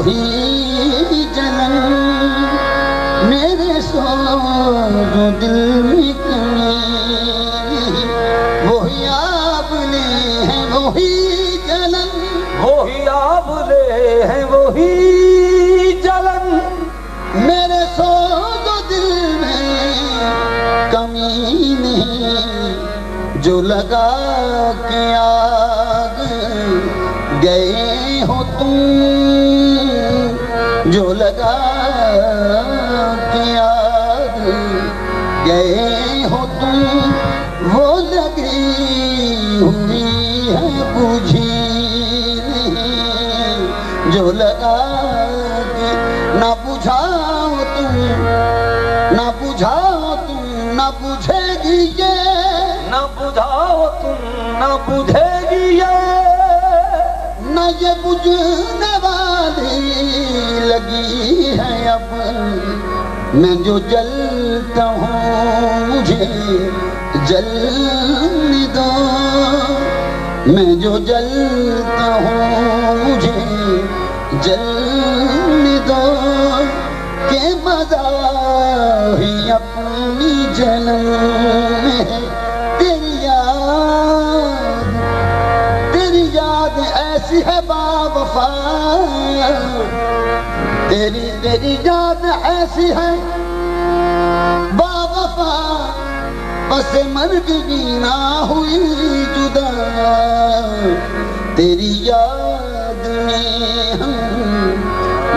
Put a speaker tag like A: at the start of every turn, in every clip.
A: वही जलन मेरे सोज़ो दिल में कमी, वही आपने है वही जलन,
B: वही आपने है वही जलन
A: मेरे सोज़ो दिल में कमी नहीं, जो लगा के आग गए हो तुम, जो लगा के आग गए हो तुम, वो लगी हुई है बुझी नहीं, जो लगा के ना बुझाओ तुम, ना बुझाओ तुम, ना बुझेगी ये,
B: न बुझाओ तुम न बुझेगी ये,
A: न ये बुझने वाली लगी है अब, मैं जो जलता हूँ मुझे जलने दो, मैं जो जलता हूँ मुझे जलने दो, के मजा ही अपनी जलन में, तेरी याद ऐसी है बावफा, तेरी याद ऐसी है बावफा, बस मर्ग भी ना हुई जुदा, तेरी याद में हम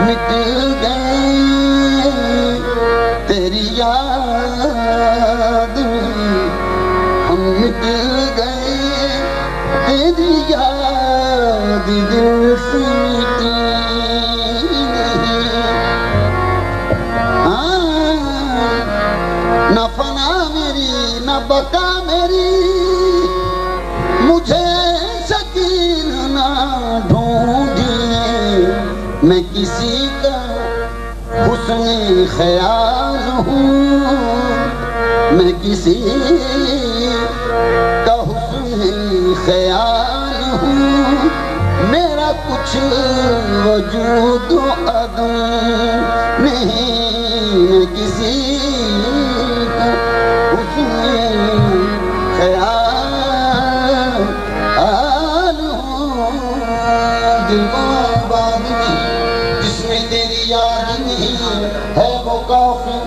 A: मिट गए, तेरी याद में हम मिट गए, तेरी याद दिल से मिटी नहीं, न फना मेरी न बका मेरी, मुझे शकील ना ढूंढिए, मैं किसी का हुस्न ख्याल हूँ, मैं किसी का हुस्न ख्याल हूँ, मेरा कुछ वजूद अदम नहीं, मैं किसी का हुस्न ख्याल हूँ, दिल को आबाद नहीं जिसमें तेरी याद नहीं है, वो काफी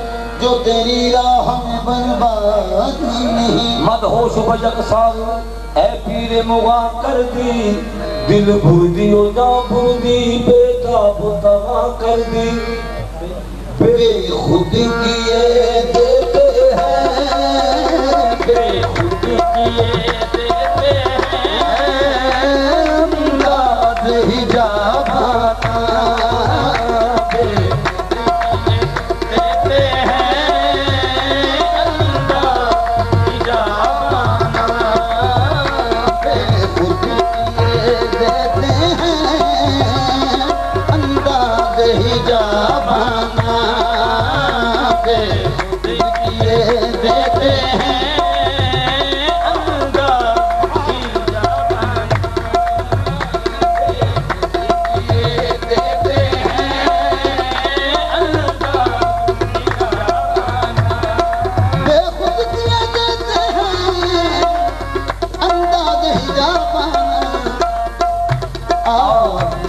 A: जो तेरी राह में बर्बाद नहीं,
B: मदहोश बजक साल ऐ पीरे मुगा कर दी, दिल भूदी और जा भूदी, बेताब तवा कर दी,
A: बेखुद किए देते हैं,
B: बेखुद किए देते हैं,
A: अंदाज ही जा भाना,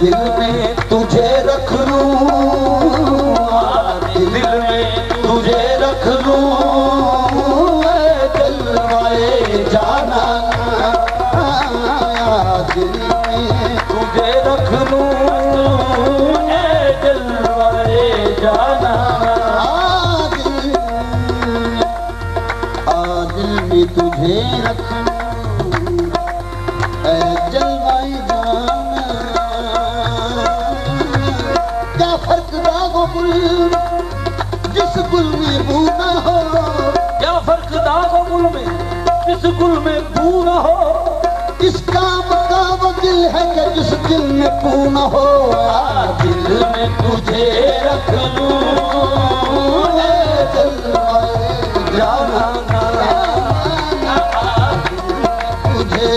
A: दिल में तुझे रख लूं, दिल में तुझे रख लूं, जलवाए जाना, दिल में
B: तुझे रख लूं, जलवाए जाना,
A: दिल में तुझे रख लूं, जलवाए जाना, क्या फर्क दागो गुल जिस गुल में बू ना हो,
B: क्या फर्क दागो गुल में जिस गुल में बू न हो,
A: इस काम का वो दिल है कि जिस दिल में बू ना हो,
B: दिल में तुझे रख लूं,
A: जलवाए जाना, तुझे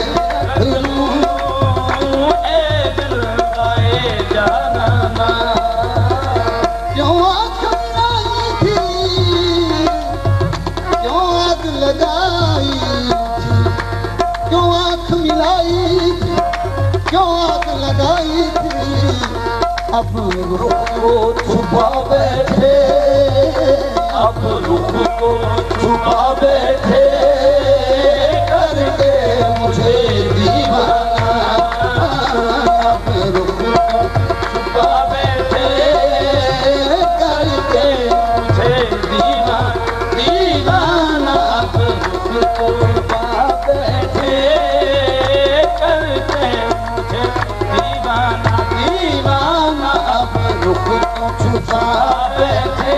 B: जलवाए जाना,
A: अब रुख को छुपा बैठे,
B: अब रुख को छुपा बैठे,
A: करके मुझे दीवाना। अब रुख को
B: छुपा बैठे,
A: करके
B: मुझे दीवाना, दीवाना। अब रुख को छुपा बैठे, करके मुझे दीवाना, दीवाना।
A: अब रुख को छुपा
B: बैठे,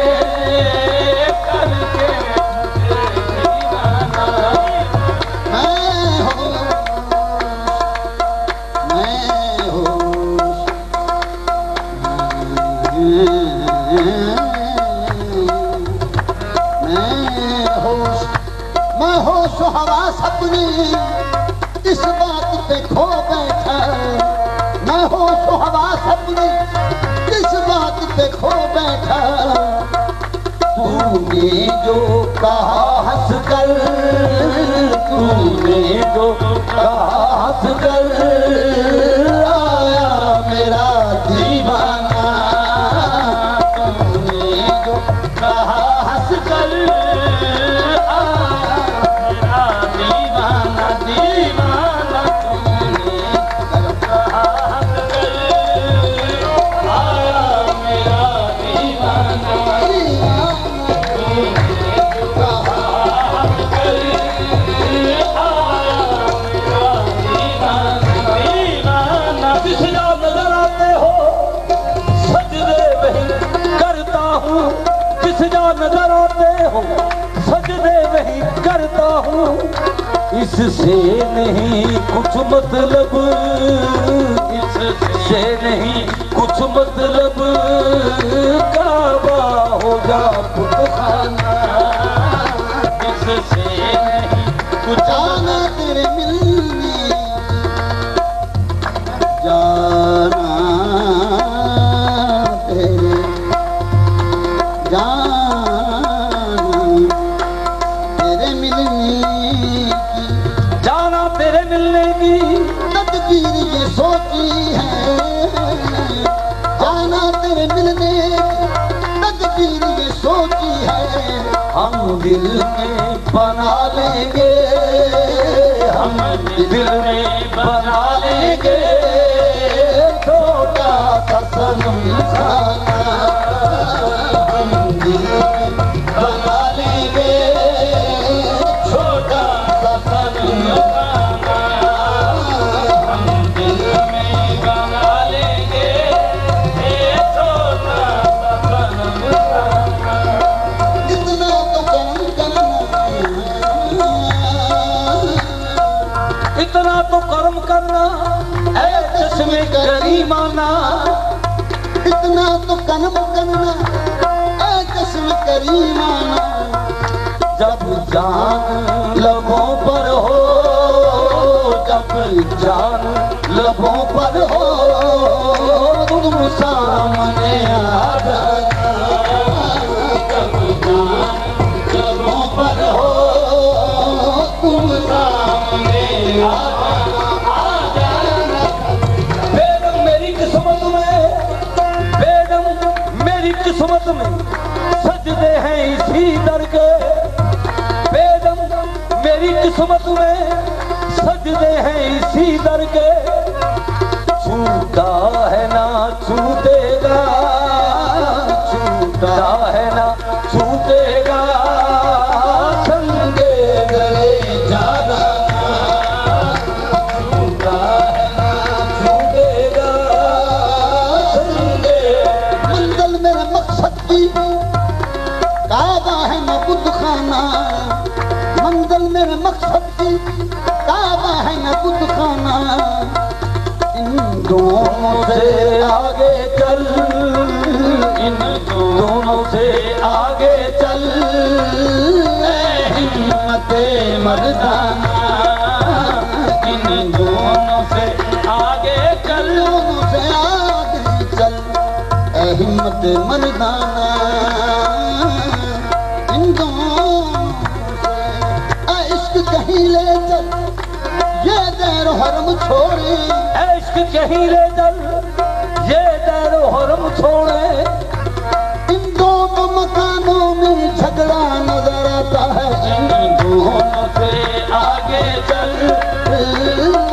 B: करके मुझे दीवाना।
A: मैं होश हवास अपनी इस बात पे खो बैठा। मैं होश हवास अपनी इस बात पे खो बैठा। तूने जो कहा हंस कर,
B: तूने जो कहा हंस कर,
A: आया मेरा दीवाना। तूने जो
B: कहा हंस कर, आया मेरा दीवाना, दीवाना। तूने कहा हंस कर, आया मेरा दीवाना। नजर आते हो सजदे वही करता हूँ, इससे नहीं कुछ मतलब, इससे नहीं कुछ मतलब। काबा हो जा बुतखाना, इससे नहीं कुछ
A: जाना तेरे मिलने, जाना तेरे, जाना तेरे मिलने की,
B: जाना तेरे मिलने की
A: तदबीर ये सोची है। जाना तेरे मिलने की तदबीर ये सोची है।
B: हम दिल में बना लेंगे, हम दिल में बना लेंगे छोटा सा सनम खाना।
A: हम दिल में बना लेंगे
B: छोटा सा सनम खाना, हम दिल में बना लेंगे छोटा सा सनम खाना।
A: इतना तो करम करना,
B: इतना तो कर्म करना ऐ चश्मे करीमाना।
A: इतना तो कर्म करना ऐ कसम करीमाना।
B: जब जान लबों पर हो, जब जान लबों पर हो, तुम सामने आ जाना। जब जान लबों पर हो, तुम सामने आ जाना। बेगम मेरी किस्मत में, बेगम मेरी किस्मत में सजदे हैं इसी दर के। बेगम मेरी किस्मत में सजदे हैं इसी दर के। छूटा है ना छूटेगा, छूटा है ना छूटेगा, संगे गले जाना। छूटा है ना छूटेगा, संगे।
A: मंजिल मेरे मकसद की काबा है न बुतखाना। मंजिल मेरे मकसद की काबा है न बुतखाना। इन दोनों से आगे चल,
B: इन दोनों से आगे चल,
A: हिम्मते मर्दाना।
B: इन दोनों से आगे चल,
A: दोनों से आगे चल ए हिम्मत मर्दाना। इन दोनों से ए इश्क कहीं ले चल, ये दैर हरम छोड़े।
B: इश्क कहीं ले चल, ये दारो हरम छोड़े।
A: इन दोनों मकानों में झगड़ा नजर आता है।
B: इन दोनों से आगे चल